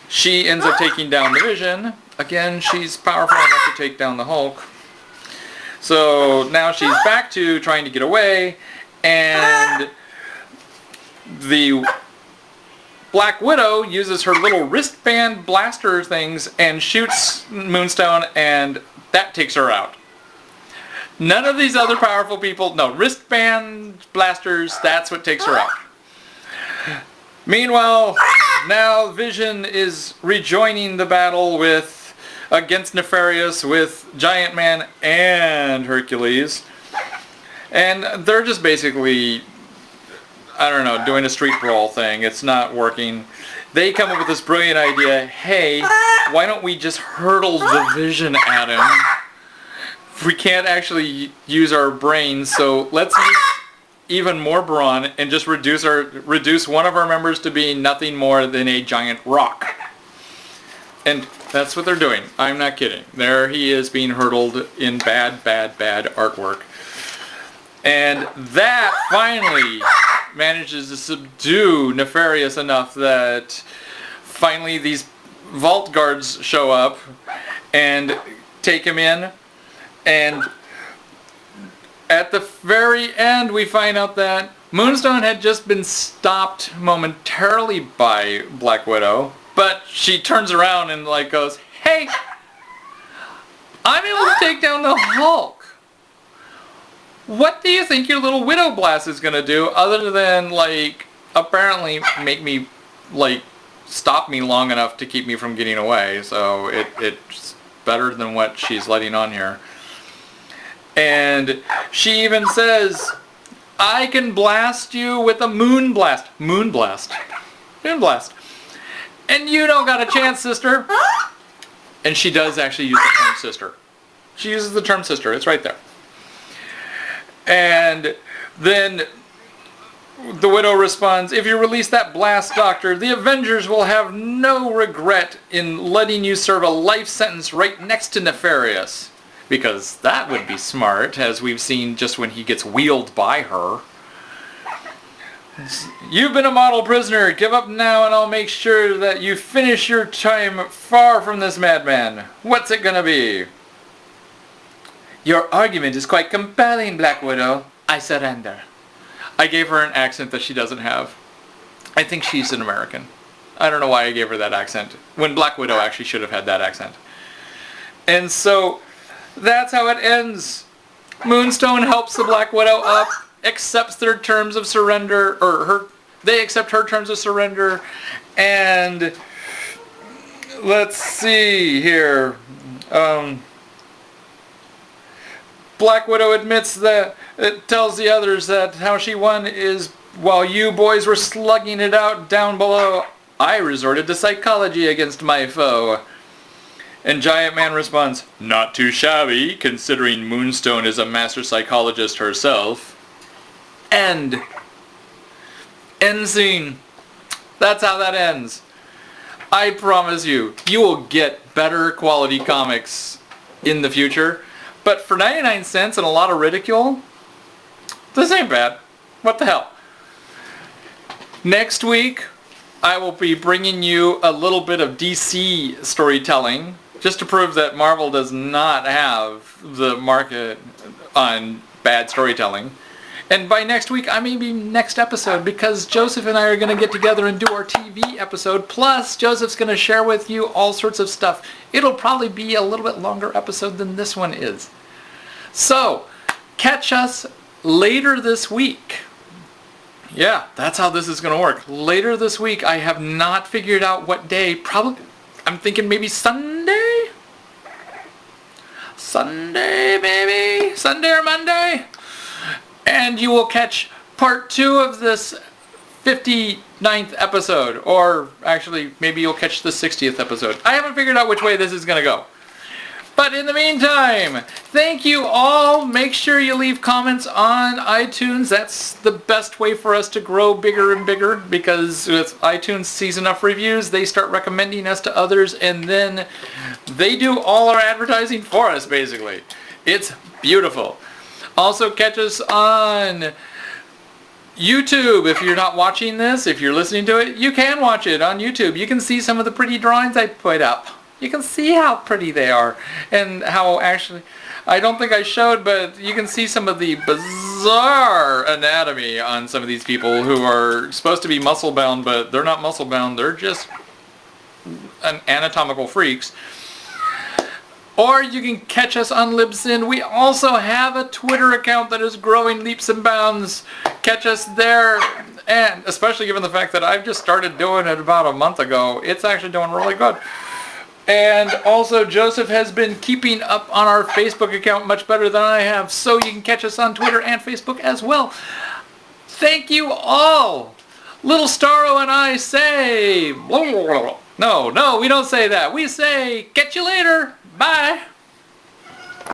She ends up taking down the Vision. Again, she's powerful enough to take down the Hulk. So now she's back to trying to get away, and the Black Widow uses her little wristband blaster things and shoots Moonstone, and that takes her out. None of these other powerful people, no, wristband blasters, that's what takes her out. Meanwhile, now Vision is rejoining the battle against Nefarious with Giant Man and Hercules. And they're just basically, I don't know, doing a street brawl thing. It's not working. They come up with this brilliant idea, hey, why don't we just hurtle the Vision at him? We can't actually use our brains, so let's use even more brawn and just reduce one of our members to being nothing more than a giant rock. And that's what they're doing. I'm not kidding. There he is being hurtled in bad artwork. And that finally manages to subdue Nefarious enough that finally these vault guards show up and take him in. And at the very end we find out that Moonstone had just been stopped momentarily by Black Widow, but she turns around and goes, hey, I'm able to take down the Hulk. What do you think your little Widow Blast is going to do other than, apparently make me, stop me long enough to keep me from getting away? So it's better than what she's letting on here. And she even says, I can blast you with a moon blast. Moon blast. Moon blast. And you don't got a chance, sister. And she does actually use the term sister. She uses the term sister. It's right there. And then the Widow responds, if you release that blast, Doctor, the Avengers will have no regret in letting you serve a life sentence right next to Nefarious. Because that would be smart, as we've seen just when he gets wheeled by her. You've been a model prisoner. Give up now and I'll make sure that you finish your time far from this madman. What's it gonna be? Your argument is quite compelling, Black Widow. I surrender. I gave her an accent that she doesn't have. I think she's an American. I don't know why I gave her that accent, when Black Widow actually should have had that accent. And so That's how it ends. Moonstone helps the Black Widow up, accepts their terms of surrender, they accept her terms of surrender, and let's see here. Black Widow admits that it tells the others that how she won is while you boys were slugging it out down below, I resorted to psychology against my foe. And Giant Man responds, not too shabby, considering Moonstone is a master psychologist herself. End. End scene. That's how that ends. I promise you, you will get better quality comics in the future. But for 99 cents and a lot of ridicule, this ain't bad. What the hell? Next week, I will be bringing you a little bit of DC storytelling, just to prove that Marvel does not have the market on bad storytelling. And by next week, I may be next episode, because Joseph and I are going to get together and do our TV episode. Plus, Joseph's going to share with you all sorts of stuff. It'll probably be a little bit longer episode than this one is. So, catch us later this week. Yeah, that's how this is going to work. Later this week, I have not figured out what day. Probably, I'm thinking maybe Sunday? Sunday, maybe? Sunday or Monday? And you will catch part 2 of this 59th episode. Or actually, maybe you'll catch the 60th episode. I haven't figured out which way this is going to go. But in the meantime, thank you all. Make sure you leave comments on iTunes. That's the best way for us to grow bigger and bigger, because with iTunes sees enough reviews, they start recommending us to others, and then they do all our advertising for us, basically. It's beautiful. Also, catch us on YouTube. If you're not watching this, if you're listening to it, you can watch it on YouTube. You can see some of the pretty drawings I put up. You can see how pretty they are, and how actually, I don't think I showed, but you can see some of the bizarre anatomy on some of these people who are supposed to be muscle bound, but they're not muscle bound, they're just anatomical freaks. Or you can catch us on Libsyn. We also have a Twitter account that is growing leaps and bounds. Catch us there, and especially given the fact that I've just started doing it about a month ago, it's actually doing really good. And also, Joseph has been keeping up on our Facebook account much better than I have, so you can catch us on Twitter and Facebook as well. Thank you all! Little Starro and I say... No, we don't say that. We say, catch you later! Bye!